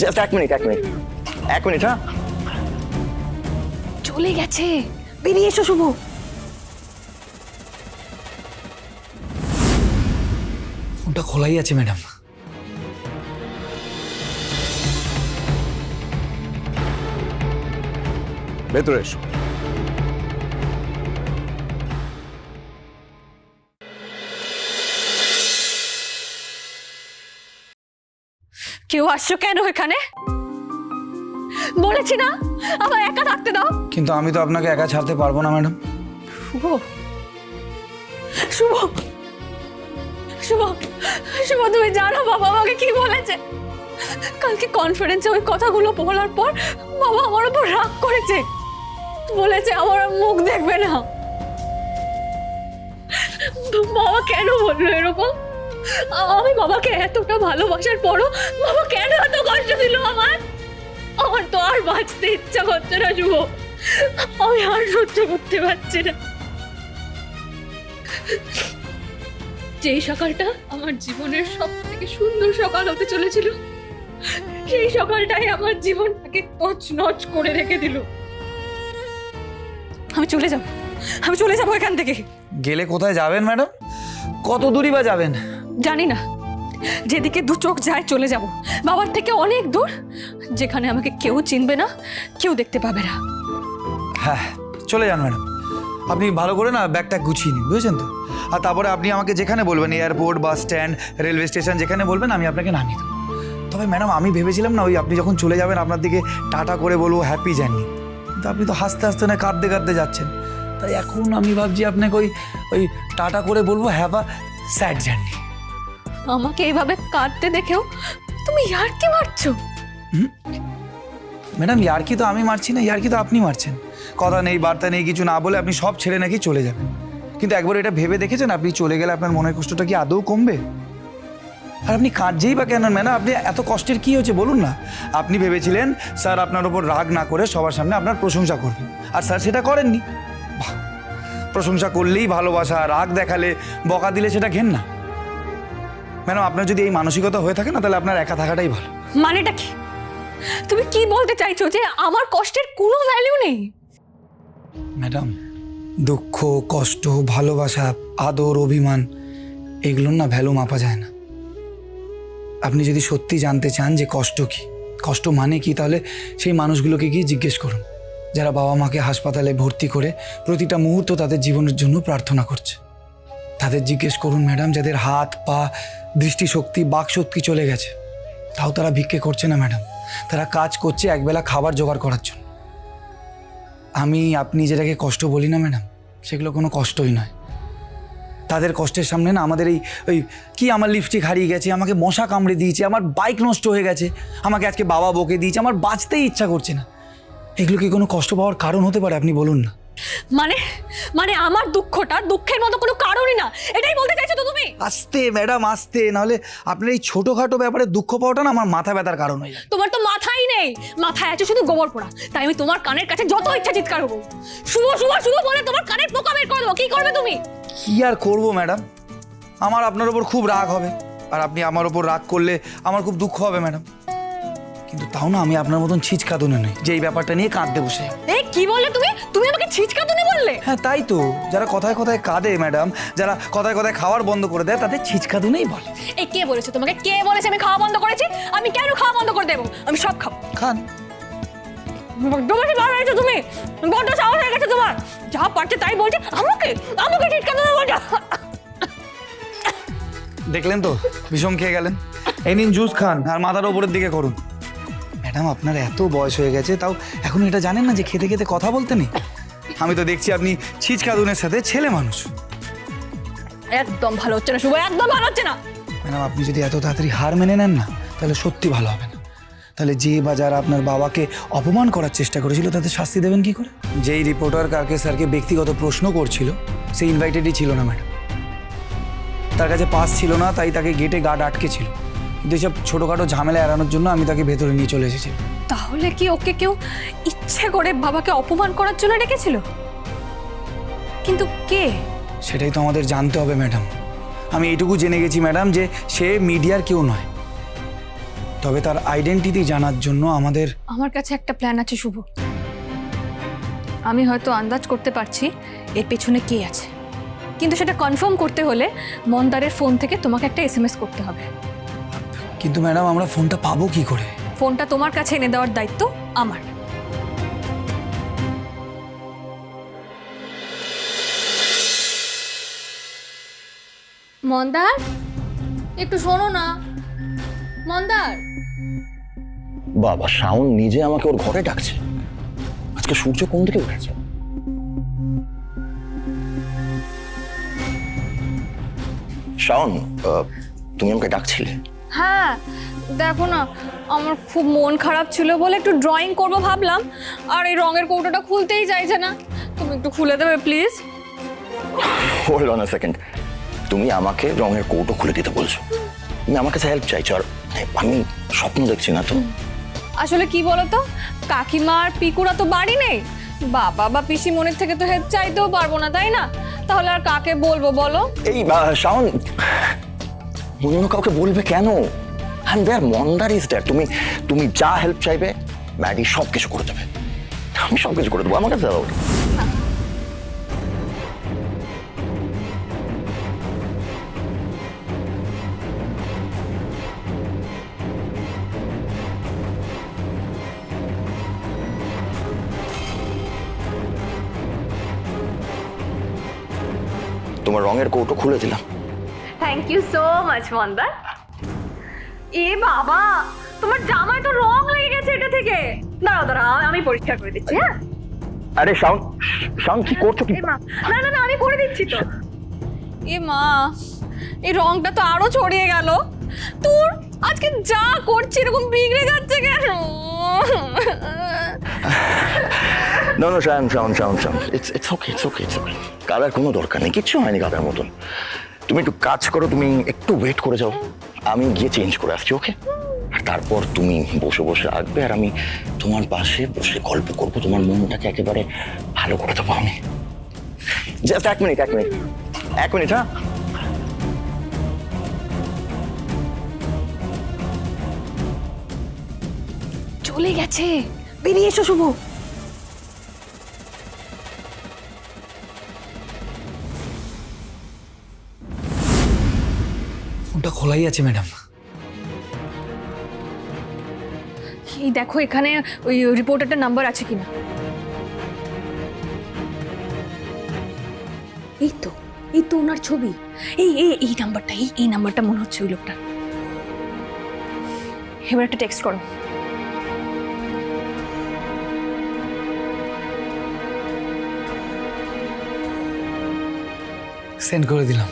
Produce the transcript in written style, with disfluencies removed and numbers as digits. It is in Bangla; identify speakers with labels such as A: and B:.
A: জাস্ট এক মিনিট হ্যাঁ।
B: চলে গেছে, বেরিয়ে এসো শুভ।
C: ফোনটা খোলাই আছে ম্যাডাম।
A: ভেতরে এসো।
B: কেউ আসছো কেন এখানে? বলেছি না আমার একা থাকতে দাও।
C: কিন্তু আমি তো আপনাকে একা ছাড়তে পারবো না ম্যাডাম।
B: শুভ শুভ শুভ শুভ, তুমি জানো বাবা আমাকে কি বলেছে? কালকে কনফারেন্সে ওই কথাগুলো বলার পর বাবা আমার উপর রাগ করেছে, বলেছে আমার মুখ দেখবে না। বাবা কেন বললো এরকম? আমি বাবাকে এতটা ভালোবাসার পরও বাবা কেন এত কষ্ট দিল আমার? আমার তো আর বাঁচতে ইচ্ছা করছে না শুভ, আমি আর সহ্য করতে পারছি না। যেই সকালটা আমার জীবনের সব থেকে সুন্দর সকাল হতে চলেছিল, সেই সকালটাই আমার জীবনটাকে তছনছ করে রেখে দিল। আমি চলে যাব এখান থেকে।
C: গেলে কোথায় যাবেন ম্যাডাম? কত দূরই বা যাবেন?
B: জানি না, যেদিকে দু চোখ যায় চলে যাব, বাবার থেকে অনেক দূর, যেখানে আমাকে কেউ চিনবে না, কেউ দেখতে পাবে না।
C: হ্যাঁ চলে যান ম্যাডাম। আপনি ভালো করে না ব্যাগটা গুছিয়ে নিন, বুঝেছেন তো? আর তারপরে আপনি আমাকে যেখানে বলবেন, airport, bus stand, railway station, যেখানে বলবেন আমি আপনাকে নামিয়ে দেবো। তবে ম্যাডাম আমি ভেবেছিলাম না ওই আপনি যখন চলে যাবেন আপনার দিকে টাটা করে বলবো হ্যাপি জার্নি, কিন্তু আপনি তো হাসতে হাসতে না কাঁদতে কাঁদতে যাচ্ছেন। তাই এখন আমি ভাবছি আপনাকে ওই টাটা করে বলবো হ্যাভ আ স্যাড জার্নি।
B: আমাকে এইভাবে কাঁদতে দেখেও তুমি ইয়ার্কি মারছো?
C: ম্যাডাম ইয়ার্কি তো আমি মারছি না, ইয়ার্কি তো আপনি মারছেন। কথা নেই বার্তা নেই কিছু না বলে আপনি সব ছেড়ে নাকি চলে যাবেন। কিন্তু একবার এটা ভেবে দেখেছেন আপনি চলে গেলে আপনার মনের কষ্টটা কি আদৌ কমবে? আর আপনি কাঁদছেই বা কেন ম্যাডাম? আপনি এত কষ্টের কি হয়েছে বলুন না? আপনি ভেবেছিলেন স্যার আপনার ওপর রাগ না করে সবার সামনে আপনার প্রশংসা করবেন, আর স্যার সেটা করেননি। বাহ, প্রশংসা করলেই ভালোবাসা, রাগ দেখালে, বকা দিলে সেটা ঘেন না। ম্যাডাম আপনার যদি এই মানসিকতা হয়ে থাকে না, তাহলে আপনার একা থাকাটাই ভালো।
B: মানেটা কি? তুমি কি বলতে চাইছো যে আমার কষ্টের কোনো ভ্যালু নেই?
C: ম্যাডাম দুঃখ, কষ্ট, ভালোবাসা, আদর, অভিমান এগুলোর না ভ্যালু মাপা যায় না। আপনি যদি সত্যি জানতে চান যে কষ্ট কি, কষ্ট মানে কি, তাহলে সেই মানুষগুলোকে গিয়ে জিজ্ঞেস করুন যারা বাবা মাকে হাসপাতালে ভর্তি করে প্রতিটা মুহূর্ত তাদের জীবনের জন্য প্রার্থনা করছে। তাদের জিজ্ঞেস করুন ম্যাডাম যাদের হাত পা, দৃষ্টিশক্তি, বাকশক্তি চলে গেছে, তাও তারা ভিক্ষে করছে না ম্যাডাম, তারা কাজ করছে একবেলা খাবার জোগাড় করার জন্য। আমি আপনি যেটাকে কষ্ট বলি না ম্যাডাম, সেগুলো কোনো কষ্টই নয়। তাদের কষ্টের সামনে না আমাদের ওই কি আমার লিপস্টিক হারিয়ে গেছে, আমাকে মশা কামড়ে দিয়েছে, আমার বাইক নষ্ট হয়ে গেছে, আমাকে আজকে বাবা বকে দিয়েছে, আমার বাঁচতেই ইচ্ছা করছে না, এগুলো কি কোনো কষ্ট পাওয়ার কারণ হতে পারে? আপনি বলুন না।
B: মানে আমার দুঃখটা দুঃখের মতো কোনো কারণই না, এটাই বলতে চাইছো তো তুমি?
C: আস্তে ম্যাডাম আস্তে, নাহলে আপনার এই ছোটোখাটো ব্যাপারে দুঃখ পাওয়াটা না আমার মাথা ব্যথার কারণ হয়ে যায়।
B: তোমার তো মাথাই নেই, মাথায় আছে শুধু গোবর পোড়া। তাই আমি তোমার কানের কাছে যত ইচ্ছা চিৎকার করবো, শুভ শুভ শুভ বলে তোমার কানের পোকা বের করে দেবো। কি করবে তুমি?
C: কি আর করবো ম্যাডাম, আমার আপনার ওপর খুব রাগ হবে, আর আপনি আমার ওপর রাগ করলে আমার খুব দুঃখ হবে ম্যাডাম। কিন্তু তাও না আমি আপনার মতন ছিচকাতুনে নই যে এই ব্যাপারটা নিয়ে কাঁদতে বসে।
B: এই কি বললে তুমি? তুমি আমাকে ছিচকাতুনে বললে?
C: হ্যাঁ তাই তো, যারা কথায় কথায় কাঁদে ম্যাডাম, যারা কথায় কথায় খাওয়ার বন্ধ করে দেয়, তাদের ছিচকাতুনেই বলে।
B: এই কে বলেছে তোমাকে? কে বলেছে আমি খাওয়া বন্ধ করেছি? আমি কেন খাওয়া বন্ধ করে দেবো? আমি সব খাবো।
C: খান।
B: তোমাকে বার হয়েছো তুমি, বড্ড সাহস হয়ে গেছে তোমার। যা পারছে তাই বলছে, আমাকে আমাকে ছিচকাতুনে বলছে।
C: দেখলেন তো বিষম খেয়ে গেলেন। এই নিন জুস খান আর মাথার ওপরের দিকে করুন। ম্যাডাম আপনার এত বয়স হয়ে গেছে তাও এখন এটা জানেন না যে খেতে খেতে কথা বলতে নেই? আমি তো দেখছি আপনি ছিচকাতুনের সাথে ছেলে মানুষ।
B: একদম ভালো হচ্ছে না শুভ, একদম ভালো হচ্ছে না।
C: ম্যাডাম আপনি যদি এত তাড়াতাড়ি হার মেনে নেন না, তাহলে সত্যি ভালো হবে না। তাহলে যে বা যারা আপনার বাবাকে অপমান করার চেষ্টা করেছিল তাদের শাস্তি দেবেন কি করে? যেই রিপোর্টার কালকে স্যারকে ব্যক্তিগত প্রশ্ন করছিল সে ইনভাইটেডই ছিল না ম্যাডাম, তার কাছে পাস ছিল না, তাই তাকে গেটে গার্ড আটকে ছিল। কিন্তু এইসব ছোটোখাটো ঝামেলা এড়ানোর জন্য আমি তাকে ভেতরে নিয়ে চলে এসেছি।
B: তাহলে কি ওকে কেউ ইচ্ছে করে বাবাকে অপমান করার জন্য ডেকেছিল? কিন্তু কে?
C: সেটাই তো আমাদের জানতে হবে ম্যাডাম। আমি এইটুকু জেনে গেছি ম্যাডাম যে সে মিডিয়ার কেউ নয়, তবে তার আইডেন্টিটি জানার জন্য আমাদের
B: আমার কাছে একটা প্ল্যান আছে শুভ। আমি হয়তো আন্দাজ করতে পারছি এর পেছনে কে আছে, কিন্তু সেটা কনফার্ম করতে হলে মন্দারের ফোন থেকে তোমাকে একটা এসএমএস করতে হবে।
C: কিন্তু ম্যাডাম আমরা ফোনটা পাবো কি করে?
B: ফোনটা তোমার কাছে এনে দেওয়ার দায়িত্ব আমার। মন্দার, একটু শোনো না। মন্দার,
A: বাবা, শাওন নিজে আমাকে ওর ঘরে ডাকছে। আজকে সূর্য কোন দিকে উঠেছে? শাওন, তুমি আমাকে ডাকছিলে?
B: হ্যাঁ দেখো না, আমার খুব মন খারাপ ছিল বলে একটু ড্রয়িং করব ভাবলাম, আর এই রঙের কৌটোটা খুলতেই চাইছে না। তুমি একটু খুলে দেবে please?
A: Hold on a second, তুমি আমাকে রঙের কৌটো খুলে দিতে বলছো? তুমি আমার কাছে হেল্প চাইছো? আর আমি স্বপ্ন দেখছি না তো?
B: আসলে কি বলতো, কাকিমা আর পিকুরা তো বাড়ি নেই, বাবা বা পিসি মনের থেকে তো হেল্প চাইতেও পারবো না, তাই না? তাহলে আর কাকে বলবো বলো?
A: এই শাওন, অন্য কাউকে বলবে কেন? হ্যাঁ দেয়ার, মন্দার ইজ দেয়ার। তুমি যা হেল্প চাইবে ম্যাডি সব কিছু করে দেবে। আমি সব কিছু করে দেবো, আমার কাছে দাও। তোমার রঙের কৌটো খুলে দিলাম।
B: থ্যাংক ইউ সো মাচ মন্দার। এ বাবা, তোমার জামায় তো রং লেগে গেছে এটা থেকে। দাঁড়াও দাঁড়াও, আমি পরিষ্কার করে দিচ্ছি। হ্যাঁ
A: আরে শাওন, শাওন কি করছো কি?
B: এ মা, না না না, আমি করে দিচ্ছি তো। এ মা, এই রংটা তো আরো ছড়িয়ে গেল। তোর আজকে যা করছি এরকম বিগড়ে যাচ্ছে কেন?
A: না না Shaon, Shaon Shaon Shaon, it's okay, it's okay, it's okay. Colour কোনো দরকার নেই, কিচ্ছু হয়নি কালার মতন। তুমি একটু কাজ করো, তুমি একটু ওয়েট করে যাও, আমি গিয়ে চেঞ্জ করে আসছি, ওকে? আর তারপর তুমি বসে বসে রাখবে, আর আমি তোমার পাশে বসে গল্প করবো, তোমার মনটাকে একেবারে ভালো করে দেবো আমি। জাস্ট এক মিনিট, এক মিনিট, এক মিনিট। হ্যাঁ,
B: চলে গেছে, বেরিয়ে এসো শুভ।
C: ফোনটা খোলাই আছে ম্যাডাম।
B: এই দেখো এখানে ওই রিপোর্টারটার নাম্বার আছে কিনা। এই তো, এই তো ওনার ছবি। এই এই এই নাম্বারটা, এই নাম্বারটা মনে হচ্ছে ওই লোকটা। এবার একটা টেক্সট করো।
C: সেন্ড করে দিলাম।